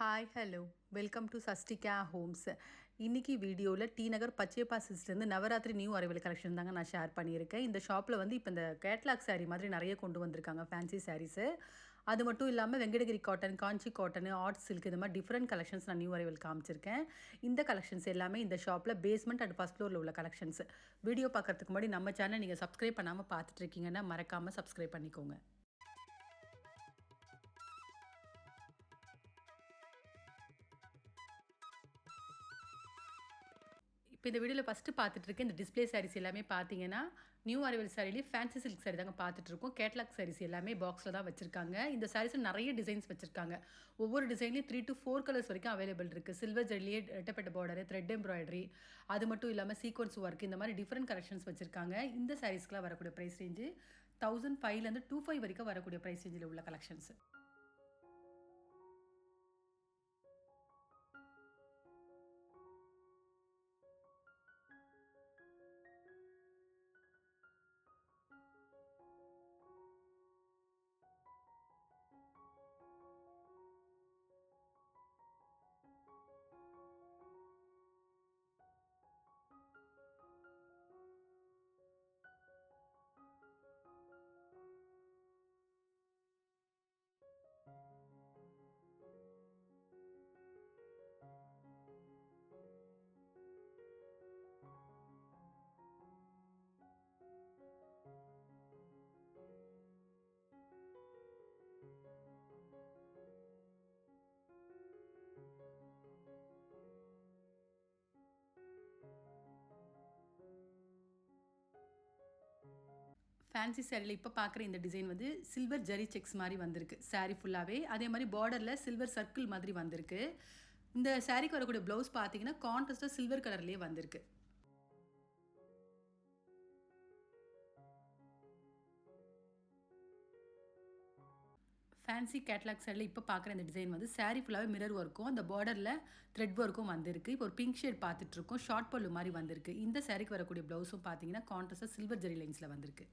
Hi hello welcome to Sastika homes. இன்னைக்கு வீடியோவில் T Nagar Pachaiyappa சிஸ்லேருந்து நவராத்திரி நியூ அரைவல் கலெக்ஷன் தாங்க நான் ஷேர் பண்ணியிருக்கேன். இந்த ஷாப்பில் வந்து இப்போ இந்த கேட்லாக் saree மாதிரி நிறைய கொண்டு வந்திருக்காங்க ஃபேன்சி சாரீஸு. அது மட்டும் இல்லாமல் வெங்கடகிரி காட்டன், காஞ்சி காட்டன், ஆர்ட் சில்க் இந்த மாதிரி டிஃப்ரெண்ட் கலெக்ஷன்ஸ் நான் நியூ அரைவல் காமிச்சிருக்கேன். இந்த கலெக்ஷன்ஸ் எல்லாமே இந்த ஷாப்பில் பேஸ்மெண்ட் அண்ட் ஃபர்ஸ்ட் ஃப்ளோரில் உள்ள கலெக்ஷன்ஸ். வீடியோ பார்க்கறதுக்கு முன்னாடி நம்ம சேனல் நீங்கள் சப்ஸ்கிரைப் பண்ணாமல் பார்த்துட்டு இருக்கீங்கன்னா மறக்காமல் சப்ஸ்கிரைப் பண்ணிக்கோங்க. இப்போ இந்த வீடியோவில் ஃபஸ்ட்டு பார்த்துட்ருக்க இந்த டிஸ்பிளே சாரீஸ் எல்லாமே பார்த்தீங்கன்னா நியூ அரைவல் சாரிலேயே ஃபேன்சி சில்க் சாரி தாங்க பார்த்துட்ருக்கோம். கேட்லாக் சாரீஸ் எல்லாமே பாக்ஸில் தான் வச்சுருக்காங்க. இந்த சாரீஸில் நிறைய டிசைன்ஸ் வச்சுருக்காங்க. ஒவ்வொரு டிசைன்லேயும் 3 to 4 கலர்ஸ் வரைக்கும் அவைலபிள் இருக்குது. சில்வர் ஜெல்லியே ரெட்டப்பட்ட பார்டரு, த்ரெட் எம்ப்ராய்டரி, அது மட்டும் இல்லாமல் சீக்வன்ஸ் ஒர்க், இந்த மாதிரி டிஃப்ரெண்ட் கலெக்ஷன்ஸ் வச்சுருக்காங்க. இந்த சாரீஸ்க்குலாம் வரக்கூடிய ப்ரைஸ் ரேஞ்சு 1500 2500 வரைக்கும் வரக்கூடிய ப்ரைஸ் ரேஞ்சில் உள்ள கலெக்ஷன்ஸ். ஃபேன்சி சாரியில் இப்போ பார்க்குற இந்த டிசைன் வந்து சில்வர் ஜரி செக்ஸ் மாதிரி வந்திருக்கு சாரீ ஃபுல்லாகவே. அதே மாதிரி பார்டரில் சில்வர் சர்க்கிள் மாதிரி வந்திருக்கு. இந்த சாரீக்கு வரக்கூடிய ப்ளவுஸ் பார்த்தீங்கன்னா கான்ட்ராஸ்ட்டாக சில்வர் கலர்லேயே வந்திருக்கு. ஃபேன்சி கேட்லாக் சாரியில் இப்போ பார்க்குற இந்த டிசைன் வந்து சாரீ ஃபுல்லாகவே மிரர் ஒர்க்கும் அந்த பார்டரில் த்ரெட் ஒர்க்கும் வந்திருக்கு. இப்போ ஒரு பிங்க் ஷேட் பார்த்துட்ருக்கோம், ஷார்ட் பல்லு மாதிரி வந்திருக்கு. இந்த சாரீக்கு வரக்கூடிய ப்ளவுஸும் பார்த்தீங்கன்னா கான்ட்ராஸ்ட்டாக சில்வர் ஜரி லைன்ஸில் வந்திருக்கு.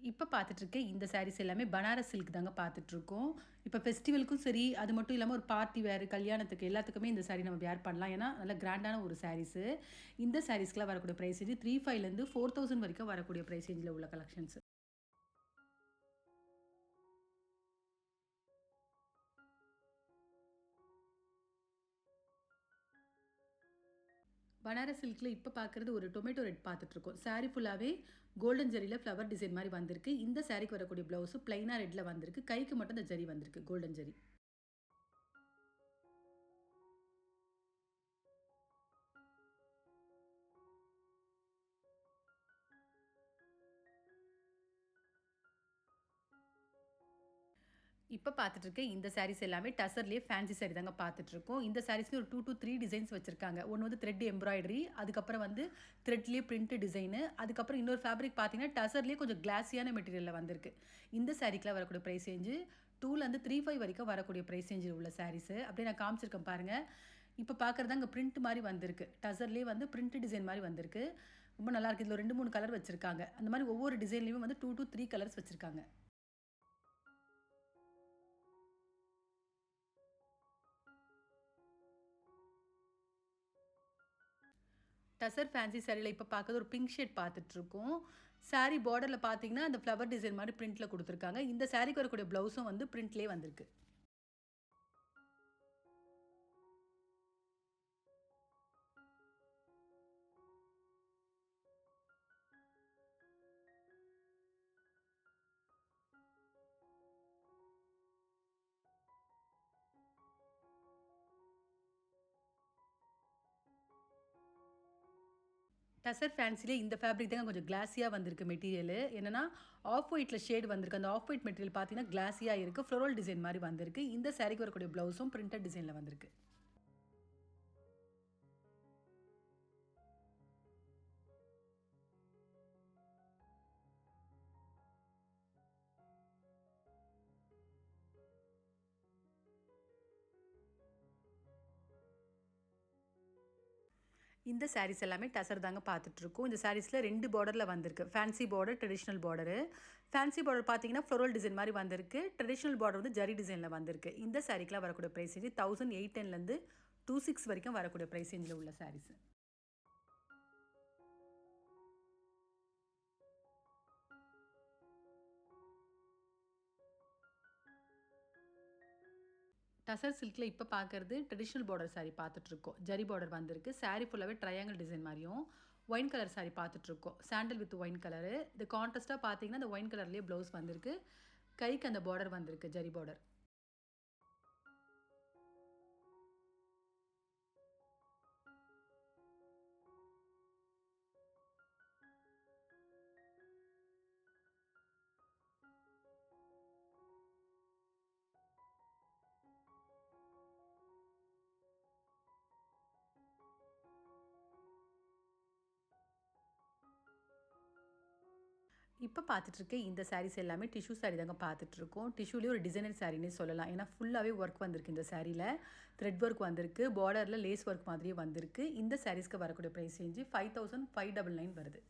இப்போ பார்த்துட்ருக்க இந்த சாரீஸ் எல்லாமே பனாரஸ் சில்க் தாங்க பார்த்துட்ருக்கோம். இப்போ ஃபெஸ்டிவலுக்கும் சரி, அது மட்டும் இல்லாமல் ஒரு பார்ட்டி வேறு, கல்யாணத்துக்கு எல்லாத்துக்குமே இந்த சாரீ நம்ம வேர் பண்ணலாம். ஏன்னா நல்ல கிராண்டான ஒரு சாரீஸு. இந்த சாரீஸ்க்குலாம் வரக்கூடிய ப்ரைஸ் ரேஞ்சு 3500 4000 வரைக்கும் வரக்கூடிய ப்ரைஸ் ரேஞ்சில் உள்ள கலெக்ஷன்ஸ். பனாரஸ் சில்கில் இப்போ பார்க்குறது ஒரு டொமேட்டோ ரெட் பார்த்துட்ருக்கோம். சாரீ ஃபுல்லாகவே கோல்டன் ஜரியில் ஃப்ளவர் டிசைன் மாதிரி வந்திருக்கு. இந்த சாரீக்கு வரக்கூடிய ப்ளவுஸு ப்ளைனாக ரெட்டில் வந்திருக்கு. கைக்கு மட்டும் இந்த ஜரி வந்திருக்கு, கோல்டன் ஜரி. இப்போ பார்த்துட்ருக்க இந்த சாரீஸ் எல்லாமே டசர்லேயே ஃபேன்சி சாரீ தாங்க பார்த்துட்ருக்கோம். இந்த சாரீஸ்க்கு ஒரு 2 to 3 டிசைன்ஸ் வச்சுருக்காங்க. ஒன்று வந்து த்ரெட் எம்ப்ராய்டரி, அதுக்கப்புறம் வந்து த்ரெட்லேயே பிரிண்ட் டிசைனு, அதுக்கப்புறம் இன்னொரு ஃபேப்ரிக் பார்த்தீங்கன்னா டசர்லேயே கொஞ்சம் கிளாஸியான மெட்டீரியலில் வந்திருக்கு. இந்த சாரீக்கெலாம் வரக்கூடிய ப்ரைஸ் ரேஞ்சு 2லேருந்து 3500 வரைக்கும் வரக்கூடிய ப்ரைஸ் ரேஞ்சில் உள்ள சாரீஸு. அப்படியே நான் காமிச்சிருக்கேன் பாருங்கள். இப்போ பார்க்குறது அங்கே பிரிண்ட் மாதிரி வந்திருக்கு. டசர்லேயே வந்து பிரிண்ட் டிசைன் மாதிரி வந்திருக்கு. ரொம்ப நல்லாயிருக்கு. இதில் 2 3 கலர் வச்சுருக்காங்க. அந்த மாதிரி ஒவ்வொரு டிசைன்லேயுமே வந்து 2 to 3 கலர்ஸ் வச்சுருக்காங்க. டசர் ஃபேன்சி சாரியில் இப்போ பார்க்குறது ஒரு பிங்க் ஷேட் பார்த்துட்ருக்கோம். சாரீ பார்டரில் பார்த்தீங்கன்னா அந்த ஃப்ளவர் டிசைன் மாதிரி பிரிண்ட்டில் கொடுத்துருக்காங்க. இந்த சாரீக்கு வரக்கூடிய ப்ளவுஸும் வந்து பிரிண்ட்லேயே வந்திருக்கு. டசர் ஃபேன்சிலே இந்த ஃபேப்ரிக் தாங்க கொஞ்சம் கிளாஸியா வந்திருக்கு மெட்டீரியலு. என்னன்னா, ஆஃப் ஒயிட்ல ஷேட் வந்திருக்கு. அந்த ஆஃப் ஒயிட் மெட்டீரியல் பார்த்தீங்கன்னா, கிளாஸியா இருக்கு. ஃப்ளோரல் டிசைன் மாரி வந்திருக்கு. இந்த சாரீக்கு வரக்கூடிய ப்ளவுஸும் பிரிண்டட் டிசைன்ல வந்திருக்கு. இந்த சாரீஸ் எல்லாமே டசர் தாங்க பார்த்துட்ருக்கோம். இந்த சாரீஸில் 2 பார்டரில் வந்திருக்கு. Fancy border, traditional border. Fancy border பார்த்தீங்கன்னா, ஃப்ளோரல் டிசைன் மாரி வந்திருக்கு. ட்ரெடிஷ்னல் பார்டர் வந்து ஜரி டிசைனில் வந்திருக்கு. இந்த சாரீக்கெலாம் வரக்கூடிய ப்ரைஸ் ரேஞ்சு 1810லேருந்து 26 வரைக்கும் வரக்கூடிய ப்ரைஸ் ரேஞ்சில் உள்ள சாரீஸ். டசர் சில்கில் இப்போ பார்க்குறது ட்ரெடிஷ்னல் பார்டர் சாரீ பார்த்துட்ருக்கோம். ஜரி பார்டர் வந்திருக்கு. சாரீ ஃபுல்லாகவே ட்ரையாங்கிள் டிசைன் மாதிரியும் ஒயின் கலர் சாரீ பார்த்துட்ருக்கோம். Sandal with wine colour. இது கான்ட்ராஸ்ட்டாக பார்த்தீங்கன்னா, அந்த ஒயின் கலர்லேயே ப்ளவுஸ் வந்திருக்கு. கைக்கு அந்த பார்டர் வந்திருக்கு, ஜரி பார்டர். இப்போ பார்த்துட்ருக்க இந்த சாரீஸ் எல்லாமே டிஷ்யூ சாரீ தாங்க பார்த்துட்ருக்கோம். டிஷ்யூலேயே ஒரு டிசைனர் சாரீனே சொல்லலாம். ஏன்னா ஃபுல்லாகவே ஒர்க் வந்திருக்கு இந்த சாரியில். த்ரெட் ஒர்க் வந்திருக்கு. பார்டரில் லேஸ் ஒர்க் மாதிரியே வந்திருக்கு. இந்த சாரீஸ்க்கு வரக்கூடிய ப்ரைஸ் ரேஞ்சு 5599 வருது.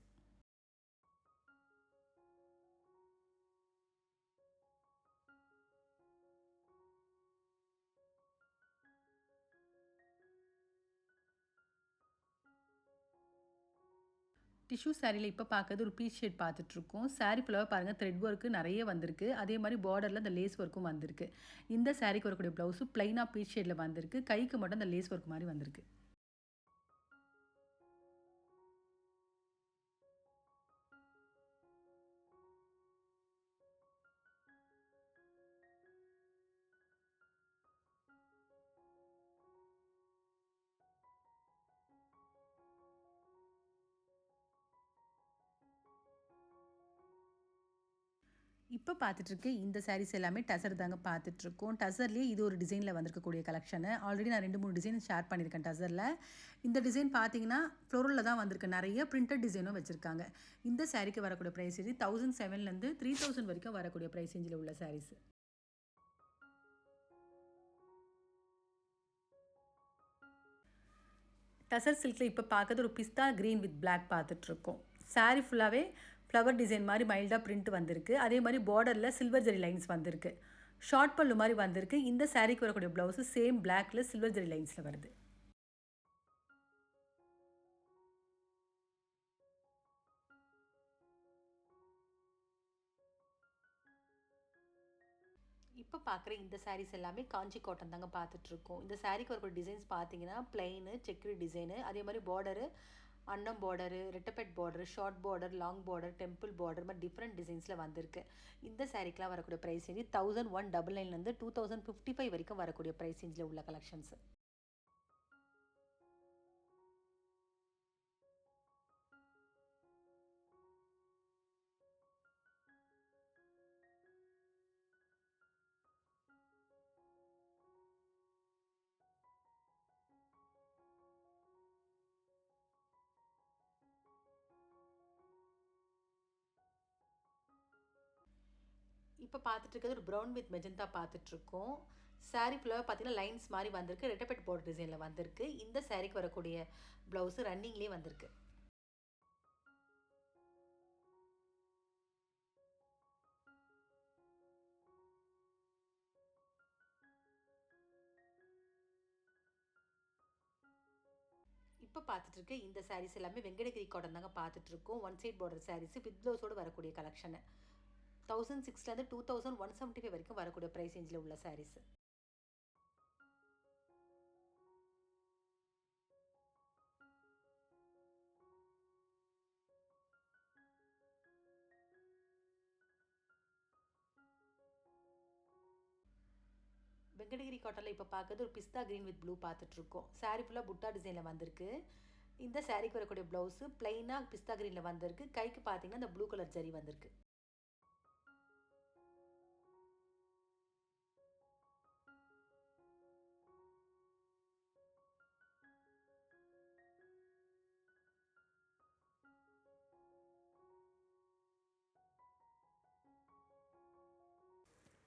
டிஷ்யூ சாரியில் இப்போ பார்க்குறது ஒரு பீச் ஷேட் பார்த்துட்ருக்கோம். சாரீ ஃபுல்லாக பாருங்கள் த்ரெட் ஒர்க்கு நிறைய வந்திருக்கு. அதே மாதிரி பார்டரில் அந்த லேஸ் ஒர்க்கும் வந்திருக்கு. இந்த சாரீக்கு வரக்கூடிய ப்ளவுஸு ப்ளைனாக பீச் ஷேடில் வந்திருக்கு. கைக்கு மட்டும் அந்த லேஸ் ஒர்க் மாதிரி வந்திருக்கு. இப்போ பார்த்துட்ருக்க இந்த சாரீஸ் எல்லாமே டசர் தாங்க பார்த்துட்ருக்கோம். டசர்லேயே இது ஒரு டிசைனில் வந்திருக்கக்கூடிய கலெக்ஷனு. ஆல்ரெடி நான் 2, 3 டிசைன் ஷேர் பண்ணியிருக்கேன் டசரில். இந்த டிசைன் பார்த்தீங்கன்னா, ஃப்ளோரலில் தான் வந்திருக்கு. நிறைய பிரிண்டட் டிசைனும் வச்சுருக்காங்க. இந்த சாரீக்கு வரக்கூடிய ப்ரைஸ் ரேஞ்சு 1007லேருந்து 3000 வரைக்கும் வரக்கூடிய ப்ரைஸ் ரேஞ்சில் உள்ள சாரீஸ். டசர் சில்கில் இப்போ பார்க்குறது ஒரு பிஸ்தா க்ரீன் வித் பிளாக் பார்த்துட்ருக்கோம். சாரீ ஃபுல்லாகவே ஃப்ளவர் டிசைன் மாதிரி மைல்டாக பிரிண்ட் வந்திருக்கு. அதே மாதிரி பார்டரில் சில்வர் ஜெரி லைன்ஸ் வந்திருக்கு. ஷார்ட் பல்லு மாதிரி வந்திருக்கு. இந்த சாரீக்கு வரக்கூடிய ப்ளவுஸு சேம் பிளாக்ல சில்வர் ஜெரி லைன்ஸில் வருது. இப்போ பார்க்குற இந்த சாரீஸ் எல்லாமே காஞ்சி காட்டன் தாங்க பார்த்துட்ருக்கோம். இந்த சாரீக்கு வரக்கூடிய டிசைன்ஸ் பார்த்தீங்கன்னா, பிளெயின் செக்குடு டிசைனு. அதே மாதிரி பார்டரு அன்னம் பார்டரு, ரெட்டப்பெட் border, short border, long border, temple border மாதிரி டிஃப்ரெண்ட் டிசைன்ஸில் வந்திருக்கு. இந்த சாரீக்கெலாம் வரக்கூடிய ப்ரைஸ் ரேஞ்சு 1199லேருந்து 2055 வரைக்கும் வரக்கூடிய ப்ரைஸ் ரேஞ்சில் உள்ள கலெக்ஷன்ஸ். இப்போ பார்த்துட்டு இருக்கிறது ஒரு ப்ரௌன் வித் மெஜந்தா பார்த்துட்ருக்கோம். சாரீ ஃபுல்லாக பார்த்தீங்கன்னா லைன்ஸ் மாதிரி வந்திருக்கு. ரெட்டப்பெட் பார்டர் டிசைனில் வந்திருக்கு. இந்த சாரீக்கு வரக்கூடிய ப்ளவுஸு ரன்னிங்லேயே வந்திருக்கு. இப்போ பார்த்துட்டு இருக்க இந்த சாரீஸ் எல்லாமே வெங்கடகிரி காட்டன் தாங்க பார்த்துட்ருக்கோம். One side border sarees with ப்ளவுஸோடு வரக்கூடிய கலெக்ஷனு. 1006லேருந்து 2175 வரைக்கும் வரக்கூடிய ப்ரைஸ் ரேஞ்சில் உள்ள சாரீஸ். வெங்கடகிரி காட்டனில் இப்போ பார்க்குறது ஒரு பிஸ்தா க்ரீன் வித் ப்ளூ பார்த்துட்ருக்கோம். சாரீ ஃபுல்லாக புட்டா டிசைனில் வந்திருக்கு. இந்த சாரீக்கு வரக்கூடிய ப்ளவுஸு பிளைனாக பிஸ்தா கிரீனில் வந்திருக்கு. கைக்கு பார்த்தீங்கன்னா இந்த ப்ளூ கலர் ஜரி வந்திருக்கு.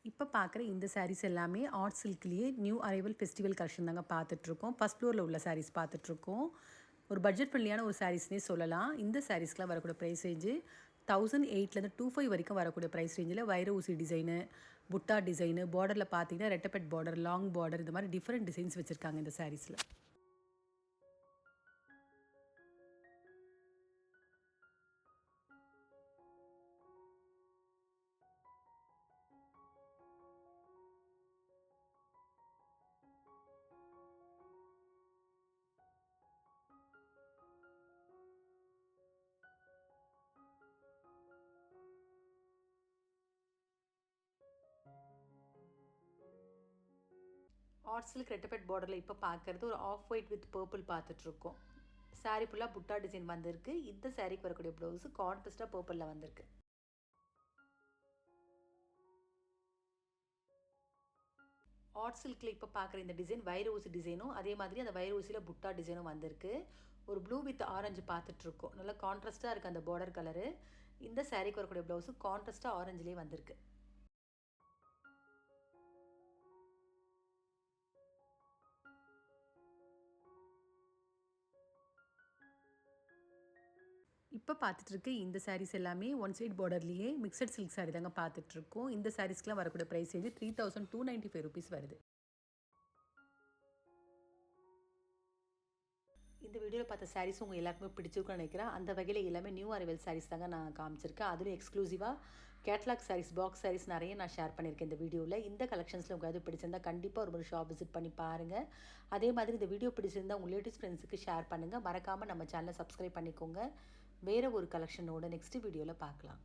இப்போ பார்க்குற இந்த சாரீஸ் எல்லாமே ஆர்ட் சில்க்லேயே நியூ அரைவல் ஃபெஸ்டிவல் கலெக்ஷன் தாங்க பார்த்துட்ருக்கோம். ஃபஸ்ட் ஃப்ளோரில் உள்ள சாரீஸ் பார்த்துட்ருக்கோம். ஒரு பட்ஜெட் ஃப்ரெண்ட்லியான ஒரு சாரீஸ்னே சொல்லலாம். இந்த சாரீஸ்க்குலாம் வரக்கூடிய ப்ரைஸ் ரேஞ்சு 1008லேருந்து 25 வரைக்கும் வரக்கூடிய ப்ரைஸ் ரேஞ்சில் வைர ஊசி டிசைனு, புட்டா டிசைனு, பார்டரில் பார்த்தீங்கன்னா ரெட்டப்பெட் பார்டர், லாங் பார்டர், இந்த மாதிரி டிஃப்ரெண்ட் டிசைன்ஸ் வச்சுருக்காங்க இந்த சாரீஸில். ஆர்ட் சில்க் ரெட்டப்பெட் பார்டரில் இப்போ பார்க்குறது ஒரு ஆஃப் ஒயிட் வித் பர்பிள் பார்த்துட்ருக்கோம். சாரீ ஃபுல்லாக புட்டா டிசைன் வந்திருக்கு. இந்த சாரீக்கு வரக்கூடிய ப்ளவுஸு கான்ட்ராஸ்ட்டாக பர்பிளில் வந்திருக்கு. ஆர்ட் சில்கில் இப்போ பார்க்குற இந்த டிசைன் வைர ஊசி டிசைனும், அதே மாதிரி அந்த வைர ஊசியில் புட்டா டிசைனும் வந்திருக்கு. ஒரு ப்ளூ வித் ஆரஞ்சு பார்த்துட்ருக்கோம். நல்லா கான்ட்ராஸ்ட்டாக இருக்குது அந்த பார்டர் கலரு. இந்த சாரீக்கு வரக்கூடிய ப்ளவுஸு கான்ட்ராஸ்ட்டாக ஆரஞ்சுலேயே வந்திருக்கு. இப்போ பார்த்துட்ருக்கு இந்த சாரீஸ் எல்லாமே ஒன் சைட் பார்டர்லேயே மிக்சட் சில்க் சாரீ தாங்க பார்த்துட்ருக்கோம். இந்த சாரீஸ்க்குலாம் வரக்கூடிய ப்ரைஸ் ரேஞ்சு 3295 ருபீஸ் வருது. இந்த வீடியோவில் பார்த்த சாரீஸ் உங்கள் எல்லாருக்குமே பிடிச்சிருக்குன்னு நினைக்கிறேன். அந்த வகையில் எல்லாமே நியூ அரைவல் சாரீஸ் தாங்க நான் காமிச்சிருக்கேன். அதுவும் எக்ஸ்க்ளூசிவாக கேட்லாக் சாரீஸ், பாக்ஸ் சாரீஸ் நிறைய நான் ஷேர் பண்ணியிருக்கேன் இந்த வீடியோவில். இந்த கலெக்ஷன்ஸில் உங்களுக்கு பிடிச்சிருந்தால் கண்டிப்பாக ஒரு ஷாப் விசிட் பண்ணி பாருங்கள். அதே மாதிரி இந்த வீடியோ பிடிச்சிருந்தால் உங்கள் ரிலேட்டிவ்ஸ் ஃப்ரெண்ட்ஸுக்கு ஷேர் பண்ணுங்கள். மறக்காமல் நம்ம சேனலை சப்ஸ்கிரைப் பண்ணிக்கோங்க. வேறு ஒரு கலெக்ஷனோட நெக்ஸ்ட் வீடியோவில் பார்க்கலாம்.